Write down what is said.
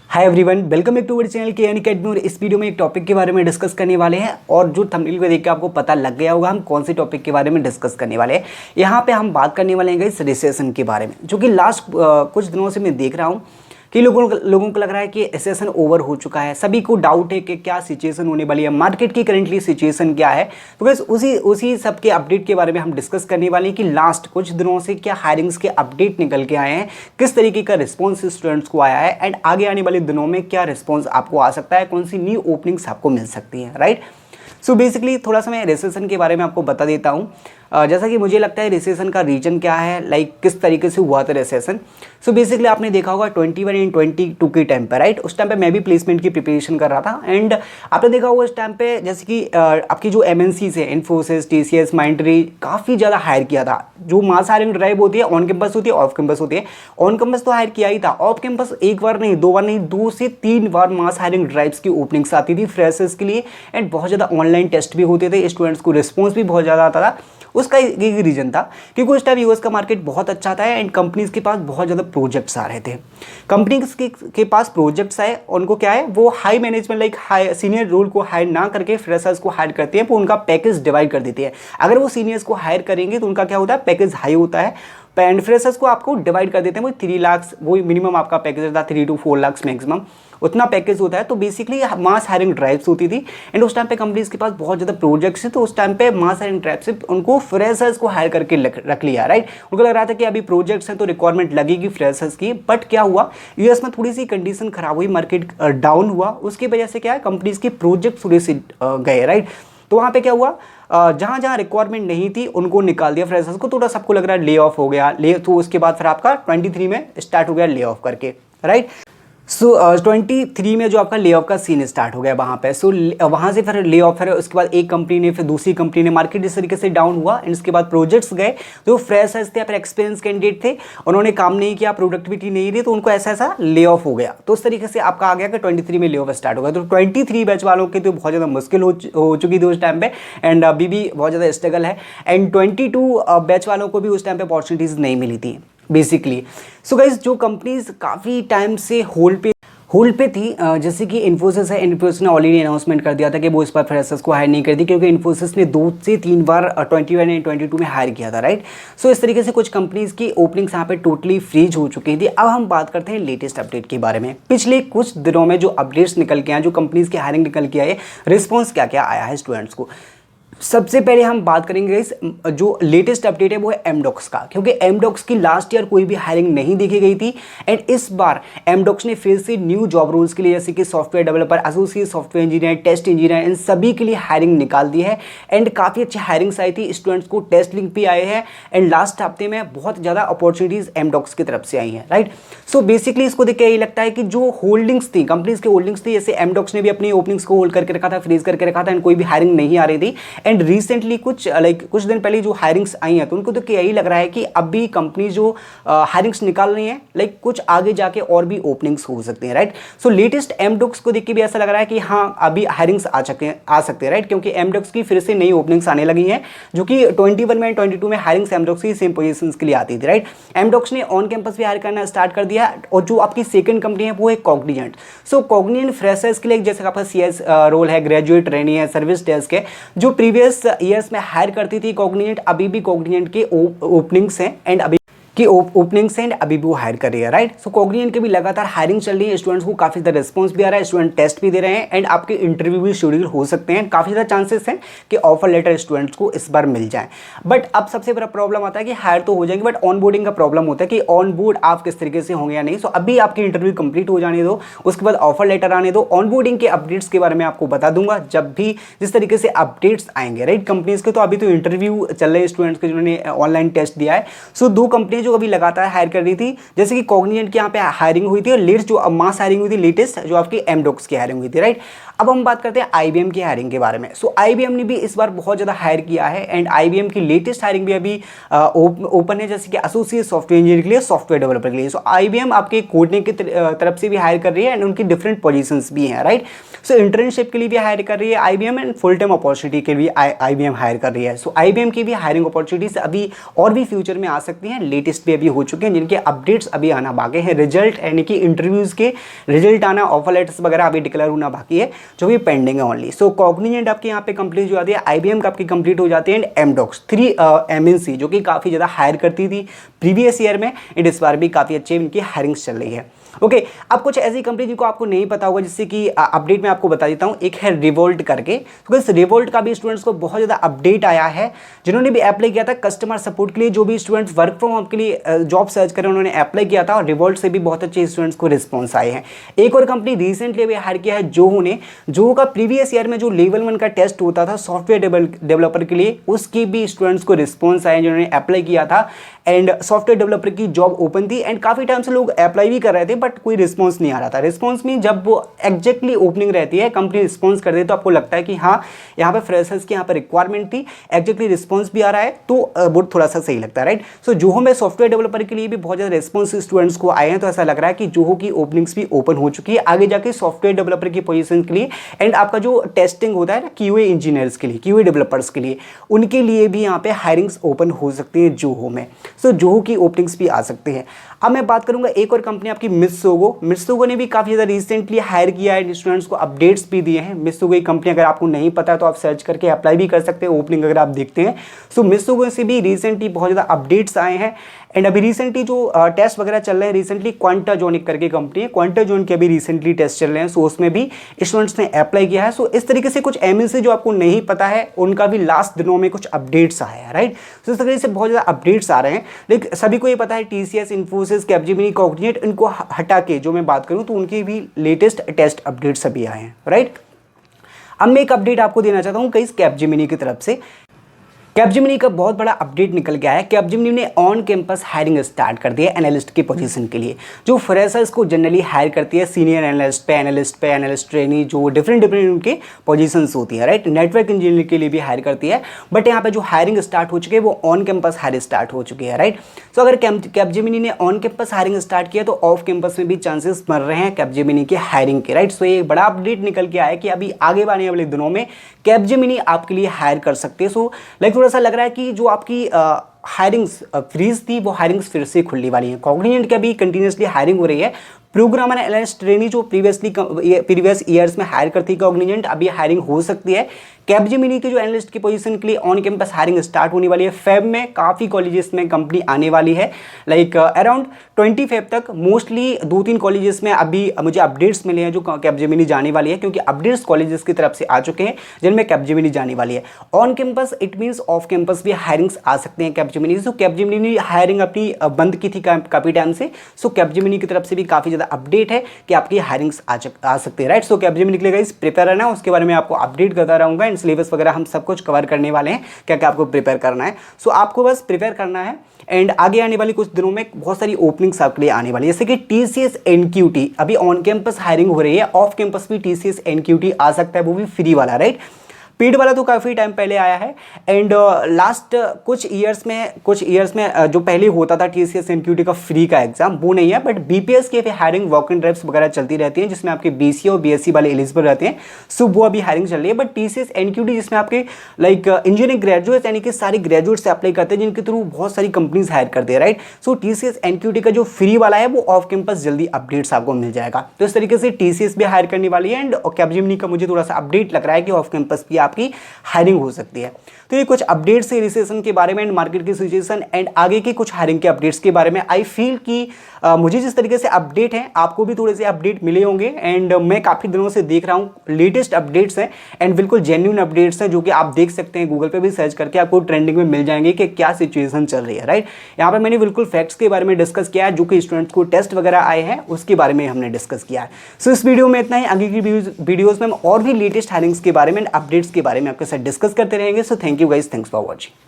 Hi everyone, welcome back to our channel K academy. और इस video में एक टॉपिक के बारे में डिस्कस करने वाले हैं और जो थंबनेल को देख के आपको पता लग गया होगा हम कौन से टॉपिक के बारे में डिस्कस करने वाले हैं। यहाँ पे हम बात करने वाले हैं गाइस रिसेशन के बारे में, जो कि लास्ट कुछ दिनों से मैं देख रहा हूँ कि लोगों को लग रहा है कि रिसेशन ओवर हो चुका है। सभी को डाउट है कि क्या सिचुएशन होने वाली है, मार्केट की करंटली सिचुएशन क्या है। तो बस उसी सब के अपडेट के बारे में हम डिस्कस करने वाले हैं कि लास्ट कुछ दिनों से क्या हायरिंग्स के अपडेट निकल के आए हैं, किस तरीके का रिस्पॉन्स स्टूडेंट्स को आया है एंड आगे आने वाले दिनों में क्या रिस्पॉन्स आपको आ सकता है, कौन सी न्यू ओपनिंग्स आपको मिल सकती है। राइट, सो बेसिकली थोड़ा सा मैं रिसेशन के बारे में आपको बता देता हूँ। जैसा कि मुझे लगता है रिसेशन का रीजन क्या है, लाइक किस तरीके से हुआ था रिसेशन। सो बेसिकली आपने देखा होगा 21 एंड 22 के टाइम पर, राइट, उस टाइम पे मैं भी प्लेसमेंट की प्रिपरेशन कर रहा था एंड आपने देखा होगा उस टाइम पे जैसे कि आपकी जो एमएनसीज है, इन्फोसिस, टीसीएस, माइंडट्री, काफ़ी ज़्यादा हायर किया था। जो मास हायरिंग ड्राइव होती है ऑन कैंपस होती है, ऑफ कैंपस होती है। ऑन कैंपस तो हायर किया ही था, ऑफ कैंपस एक बार नहीं, दो बार नहीं, 2 से 3 बार मास हायरिंग ड्राइव्स की ओपनिंग्स आती थी फ्रेशर्स के लिए एंड बहुत ज़्यादा ऑनलाइन टेस्ट भी होते थे, स्टूडेंट्स को रिस्पॉन्स भी बहुत ज़्यादा आता था। उसका एक रीजन था क्योंकि उस टाइम यूएस का मार्केट बहुत अच्छा था एंड कंपनीज के पास बहुत ज़्यादा प्रोजेक्ट्स आ रहे थे। कंपनीज के पास प्रोजेक्ट्स आए, उनको क्या है, वो high management like high senior role को हायर ना करके फ्रेशर्स को हायर करते हैं, वो उनका पैकेज डिवाइड कर देती है। अगर वो सीनियर्स को हायर करेंगे तो उनका क्या होता है, पैकेज हाई होता है। एंड फ्रेशर्स को आपको डिवाइड कर देते हैं, वो 3 लाख, वो मिनिमम आपका पैकेज रहता है 3 to 4 लाख मैक्सिमम, उतना पैकेज होता है। तो बेसिकली मास हायरिंग ड्राइव्स होती थी एंड उस टाइम पे कंपनीज के पास बहुत ज़्यादा प्रोजेक्ट्स थे, तो उस टाइम पे मास हायरिंग ड्राइव से उनको फ्रेशर्स को हायर करके रख लिया। राइट, उनको लग रहा था कि अभी प्रोजेक्ट्स हैं तो रिक्वायरमेंट लगेगी फ्रेशर्स की। बट क्या हुआ, यूएस में थोड़ी सी कंडीशन खराब हुई, मार्केट डाउन हुआ, उसकी वजह से क्या है, कंपनीज के प्रोजेक्ट थोड़े से गए। राइट, तो वहाँ पे क्या हुआ, जहाँ जहाँ रिक्वायरमेंट नहीं थी उनको निकाल दिया फ्रेशर्स को, थोड़ा सबको लग रहा है ले ऑफ हो गया तो उसके बाद फिर आपका 23 में स्टार्ट हो गया ले ऑफ करके। राइट, सो 23 में जो आपका ले ऑफ का सीन स्टार्ट हो गया वहाँ पे। सो वहाँ से फिर ले ऑफ है, उसके बाद एक कंपनी ने, फिर दूसरी कंपनी ने, मार्केट इस तरीके से डाउन हुआ एंड इसके बाद प्रोजेक्ट्स गए। तो फ्रेशर्स थे, फिर एक्सपीरियंस कैंडिडेट थे, उन्होंने काम नहीं किया, प्रोडक्टिविटी नहीं रही, तो उनको ऐसा ले ऑफ हो गया। तो उस तरीके से आपका आ गया कि 23 में ले ऑफ स्टार्ट हो गया। तो 23 बैच वालों के तो बहुत ज़्यादा मुश्किल हो चुकी थी उस टाइम पे एंड अभी भी बहुत ज़्यादा स्ट्रगल है। एंड 22 बैच वालों को भी उस टाइम पे अपॉर्चुनिटीज़ नहीं मिली थी बेसिकली। सो गाइस, जो कंपनीज काफ़ी टाइम से होल्ड पे थी, जैसे कि इन्फोसिस है, इन्फोसिस ने ऑलरेडी अनाउंसमेंट कर दिया था कि वो इस बार फ्रेशर्स को हायर नहीं कर दी, क्योंकि इन्फोसिस ने 2 से 3 बार 21 एंड 22 में हायर किया था। राइट, सो इस तरीके से कुछ कंपनीज की ओपनिंग्स यहाँ पे टोटली फ्रीज हो चुकी थी। अब हम बात करते हैं लेटेस्ट अपडेट के बारे में। पिछले कुछ दिनों में जो अपडेट्स निकल के आए, जो कंपनीज की हायरिंग निकल के आए, रिस्पॉन्स क्या क्या आया है स्टूडेंट्स को। सबसे पहले हम बात करेंगे इस जो लेटेस्ट अपडेट है वो है एमडॉक्स का, क्योंकि एमडॉक्स की लास्ट ईयर कोई भी हायरिंग नहीं देखी गई थी एंड इस बार एमडॉक्स ने फिर से न्यू जॉब रोल्स के लिए, जैसे कि software developer, associate software engineer, test engineer, इन सभी के लिए हायरिंग निकाल दी है एंड काफ़ी अच्छी हायरिंग्स आई थी। स्टूडेंट्स को टेस्ट लिंक भी आए हैं एंड लास्ट हफ्ते में बहुत ज़्यादा अपॉर्चुनिटीज़ एमडॉक्स की तरफ से आई हैं। राइट, सो बेसिकली इसको देख के यही लगता है कि जो होल्डिंग्स थी, कंपनीज की होल्डिंग्स थी, जैसे एमडॉक्स ने भी अपनी ओपनिंग्स को होल्ड करके रखा था, फ्रीज करके रखा था एंड कोई भी हायरिंग नहीं आ रही थी। एंड रिसेंटली कुछ दिन पहले जो हायरिंग्स आई हैं, तो उनको तो यही लग रहा है कि अभी कंपनी जो हायरिंग्स निकाल रही हैं, लाइक कुछ आगे जाके और भी ओपनिंग्स हो सकते हैं। राइट, सो लेटेस्ट एमडॉक्स को देख के भी ऐसा लग रहा है कि हाँ अभी हायरिंग्स आ सकते हैं। राइट, क्योंकि एमडॉक्स की फिर से नई ओपनिंग्स आने लगी हैं, जो कि 21 में 22 में हायरिंग्स एमडॉक्स की सेम पोजीशंस के लिए आती थी। राइट, एमडॉक्स ने ऑन कैंपस भी हायर करना स्टार्ट कर दिया और जो आपकी सेकंड कंपनी है वो है कॉग्निजेंट। सो कॉग्निजेंट फ्रेशर्स के लिए, जैसे आपका सीएस रोल है, ग्रेजुएट ट्रेनी है, सर्विस डेस्क है, जो प्रीवियस ईयर्स में हायर करती थी कॉग्निजेंट, अभी भी कॉग्निजेंट के ओपनिंग्स हैं एंड अभी भी वो हायर कर रही है। राइट, सो कॉग्निजेंट के भी लगातार हायरिंग चल रही है, स्टूडेंट्स को काफ़ी ज़्यादा रिस्पॉन्स भी आ रहा है, स्टूडेंट टेस्ट भी दे रहे हैं एंड आपके इंटरव्यू भी शेड्यूल हो सकते हैं। काफ़ी ज़्यादा चांसेस हैं कि ऑफर लेटर स्टूडेंट्स को इस बार मिल जाए। बट अब सबसे बड़ा प्रॉब्लम आता है कि हायर तो हो जाएंगे, बट ऑन बोर्डिंग का प्रॉब्लम होता है कि ऑन बोर्ड आप किस तरीके से होंगे या नहीं। सो अभी आपकी इंटरव्यू कंप्लीट हो जाने दो, उसके बाद ऑफर लेटर आने दो। ऑन बोर्डिंग के अपडेट्स के बारे में आपको बता दूंगा जब भी जिस तरीके से अपडेट्स आएंगे। राइट, कंपनीज के तो अभी तो इंटरव्यू चल रहे हैं स्टूडेंट्स के, जिन्होंने ऑनलाइन टेस्ट दिया है। सो 2 कंपनी जो अभी लगातार हायर कर रही थी, जैसे कि कॉग्निजेंट की यहाँ पे हायरिंग हुई थी और लेटेस्ट जो मास हायरिंग हुई थी, लेटेस्ट जो आपकी एमडॉक्स की हायरिंग हुई थी। राइट, अब हम बात करते हैं IBM की हायरिंग के बारे में। सो IBM ने भी इस बार बहुत ज़्यादा हायर किया है एंड IBM की लेटेस्ट हायरिंग भी अभी ओपन है, जैसे कि एसोसिएट सॉफ्टवेयर इंजीनियर के लिए, सॉफ्टवेयर डेवलपर के लिए। सो IBM आपके कोडिंग की तरफ से भी हायर कर रही है एंड उनकी डिफरेंट पोजीशंस भी हैं, राइट। सो इंटर्नशिप के लिए भी हायर कर रही है IBM and full time opportunity के लिए IBM हायर कर रही है। सो IBM की भी हायरिंग अपॉर्चुनिटीज अभी और भी फ्यूचर में आ सकती हैं, लेटेस्ट भी अभी हो चुके हैं, जिनके अपडेट्स अभी आना बाकी है। रिजल्ट यानी कि इंटरव्यूज़ के रिजल्ट आना, ऑफर लेटर्स वगैरह अभी डिक्लेयर होना बाकी है, जो भी पेंडिंग है ओनली। सो कॉग्निजेंट आपके यहाँ पे कंप्लीट हो जाती है, IBM का आपकी कंप्लीट हो जाती है एंड एमडॉक्स 3 MNC जो कि काफ़ी ज़्यादा हायर करती थी प्रीवियस ईयर में एंड इस बार भी काफ़ी अच्छी इनकी हायरिंग्स चल रही है। ओके, अब कुछ ऐसी कंपनी जिनको आपको नहीं पता होगा, जिससे कि अपडेट मैं आपको बता देता हूँ। एक है रिवोल्ट करके, तो इस रिवोल्ट का भी स्टूडेंट्स को बहुत ज़्यादा अपडेट आया है। जिन्होंने भी अप्लाई किया था कस्टमर सपोर्ट के लिए, जो भी स्टूडेंट्स वर्क फ्रॉम होम के लिए जॉब सर्च करें, उन्होंने अप्लाई किया था और रिवोल्ट से भी बहुत अच्छे स्टूडेंट्स को रिस्पॉन्स आए हैं। एक और कंपनी रिसेंटली अभी हायर किया है जोहो ने। जोहो का प्रीवियस ईयर में जो लेवल 1 का टेस्ट होता था सॉफ्टवेयर डेवलपर के लिए, उसकी भी स्टूडेंट्स को रिस्पॉन्स आए जिन्होंने अप्लाई किया था एंड सॉफ्टवेयर डेवलपर की जॉब ओपन थी एंड काफ़ी टाइम से लोग अप्लाई भी कर रहे थे, बट कोई रिस्पॉन्स नहीं आ रहा था। रिस्पॉन्स में जब वो एग्जैक्टली ओपनिंग रहती है, कंपनी रिस्पॉन्स कर दे, तो आपको लगता है कि हाँ यहाँ पे फ्रेशर्स की यहाँ पर रिक्वायरमेंट थी, एग्जैक्टली रिस्पॉन्स भी आ रहा है, तो वो थोड़ा सा सही लगता है, राइट। सो जोहो में सॉफ्टवेयर डेवलपर के लिए भी बहुत ज़्यादा रिस्पॉन्स स्टूडेंट्स को आए हैं, तो ऐसा लग रहा है कि जोहो की ओपनिंग्स भी ओपन हो चुकी है आगे जाके सॉफ्टवेयर डेवलपर की पोजीशन के लिए। एंड आपका जो टेस्टिंग होता है ना QA इंजीनियर्स के लिए, QA डेवलपर्स के लिए, उनके लिए भी यहाँ पे हायरिंग्स ओपन हो सकती है जोहो में। सो जोहो की ओपनिंग्स भी आ सकते हैं। अब मैं बात करूंगा एक और कंपनी आपकी मित्सुगो। मित्सुगो ने भी काफ़ी ज़्यादा रिसेंटली हायर किया है, स्टूडेंट्स को अपडेट्स भी दिए हैं। मित्सुगो की कंपनी अगर आपको नहीं पता है तो आप सर्च करके अप्लाई भी कर सकते हैं, ओपनिंग अगर आप देखते हैं। सो मित्सुगो से भी रिसेंटली बहुत ज़्यादा अपडेट्स आए हैं एंड अभी रिसेंटली जो टेस्ट वगैरह चल रहे हैं, रिसेंटली क्वांटाजोनिक करके कंपनी है, क्वांटाजोन के अभी रिसेंटली टेस्ट चल रहे हैं। सो उसमें भी स्टूडेंट्स ने अप्लाई किया है। सो इस तरीके से कुछ MNC जो आपको नहीं पता है, उनका भी लास्ट दिनों में कुछ अपडेट्स आए हैं, राइट। सो इस तरीके से बहुत ज़्यादा अपडेट्स आ रहे हैं, लेकिन सभी को ये पता है TCS, इन्फोसिस, कैपजेमिनी, कॉग्निजेंट, इनको हटा के जो मैं बात करूँ तो उनकी भी लेटेस्ट टेस्ट अपडेट्स अभी आए हैं, राइट। अब मैं एक अपडेट आपको देना चाहता हूँ कई कैपजेमिनी की तरफ से। कैपजेमिनी का बहुत बड़ा अपडेट निकल के आया है। कैपजेमिनी ने ऑन कैंपस हायरिंग स्टार्ट कर दिया एनालिस्ट की पोजीशन के लिए, जो फ्रेशर्स को जनरली हायर करती है सीनियर एनालिस्ट पे एनालिस्ट ट्रेनी, जो डिफरेंट उनके पोजीशंस होती है, राइट। नेटवर्क इंजीनियर के लिए भी हायर करती है, बट यहाँ पे जो हायरिंग स्टार्ट हो चुकी है वो ऑन कैंपस हायरिंग स्टार्ट हो चुकी है, राइट। सो अगर कैपजेमिनी ने ऑन कैंपस हायरिंग स्टार्ट किया तो ऑफ कैंपस में भी चांसेस बन रहे हैं कैपजेमिनी की हायरिंग के, राइट। सो ये बड़ा अपडेट निकल के आया कि अभी आगे आने वाले दिनों में कैपजेमिनी आपके लिए हायर कर सकते हैं। सो लाइक थोड़ा सा लग रहा है कि जो आपकी हायरिंग्स फ्रीज थी वो हायरिंग्स फिर से खुलने वाली है। कॉग्निजेंट की अभी कंटिन्यूसली हायरिंग हो रही है। प्रोग्रामर एनालिस्ट ट्रेनी जो प्रीवियस ईयर्स में हायर करती है कॉग्निजेंट, अभी हायरिंग हो सकती है। कैपजेमिनी के जो एनालिस्ट की पोजीशन के लिए ऑन कैंपस हायरिंग स्टार्ट होने वाली है। फेब में काफ़ी कॉलेजेस में कंपनी आने वाली है, लाइक अराउंड 20 फेब तक। मोस्टली 2-3 कॉलेजेस में अभी मुझे अपडेट्स मिले हैं जो कैपजेमिनी जाने वाली है, क्योंकि अपडेट्स कॉलेजेस की तरफ से आ चुके हैं जिनमें कैपजेमिनी जाने वाली है। On campus it means off campus भी हायरिंग्स आ सकते हैं कैपजेमिनी। सो कैपजेमिनी ने हायरिंग अपनी बंद की थी काफ़ी टाइम से। सो कैपजेमिनी की तरफ से भी काफ़ी ज़्यादा अपडेट है कि आपकी हायरिंग्स आ सकते हैं, राइट। सो कैपजेमिनी के लिए गाइस प्रिपेयर रहना, उसके बारे में आपको अपडेट करता रहूँगा। सिलेबस वगैरह हम सब कुछ कवर करने वाले हैं, क्या क्या आपको प्रिपेयर करना है। सो आपको बस प्रिपेयर करना है एंड आगे आने वाली कुछ दिनों में बहुत सारी ओपनिंग्स आपके लिए आने वाली है, जैसे कि TCS NQT अभी ऑन कैंपस हायरिंग हो रही है। ऑफ कैंपस भी TCS NQT आ सकता है, वो भी फ्री वाला, राइट। पेड वाला तो काफ़ी टाइम पहले आया है एंड लास्ट कुछ ईयर्स में जो पहले होता था TCS NQT का फ्री का एग्जाम, वो नहीं है। बट BPS की हायरिंग वॉक इन ड्राइव्स वगैरह चलती रहती है, जिसमें आपके BCA और BSc वाले एलिजिबल रहते हैं। सो वो अभी हायरिंग चल रही है। बट TCS NQT जिसमें आपके लाइक इंजीनियरिंग ग्रेजुएट्स यानी कि सारे ग्रेजुएट से अप्लाई करते हैं, जिनके थ्रू बहुत सारी कंपनीज हायर करते हैं, राइट। सो TCS NQT का जो फ्री वाला है वो ऑफ कैंपस जल्दी अपडेट्स आपको मिल जाएगा। तो इस तरीके से TCS भी हायर करने वाली है एंड कैपजेमिनी का मुझे थोड़ा सा अपडेट लग रहा है कि ऑफ कैंपस भी आपकी हायरिंग हो सकती है। तो ये कुछ अपडेट्स है रिसेशन के बारे में एंड मार्केट की सिचुएशन एंड आगे की कुछ हायरिंग के अपडेट्स के बारे में। आई फील कि मुझे जिस तरीके से अपडेट है आपको भी थोड़े से अपडेट मिले होंगे एंड मैं काफ़ी दिनों से देख रहा हूँ, लेटेस्ट अपडेट्स हैं एंड बिल्कुल जेन्युइन अपडेट्स हैं, जो कि आप देख सकते हैं गूगल पे भी सर्च करके आपको ट्रेंडिंग में मिल जाएंगे कि क्या सिचुएशन चल रही है, राइट। यहाँ पर मैंने बिल्कुल फैक्ट्स के बारे में डिस्कस किया है, जो कि स्टूडेंट्स को टेस्ट वगैरह आए हैं उसके बारे में हमने डिस्कस किया है। सो इस वीडियो में इतना ही। आगे की वीडियोज़ में हम और भी लेटेस्ट हायरिंग्स के बारे में अपडेट्स के बारे में आपके साथ डिस्कस करते रहेंगे। So thank you guys, thanks for watching.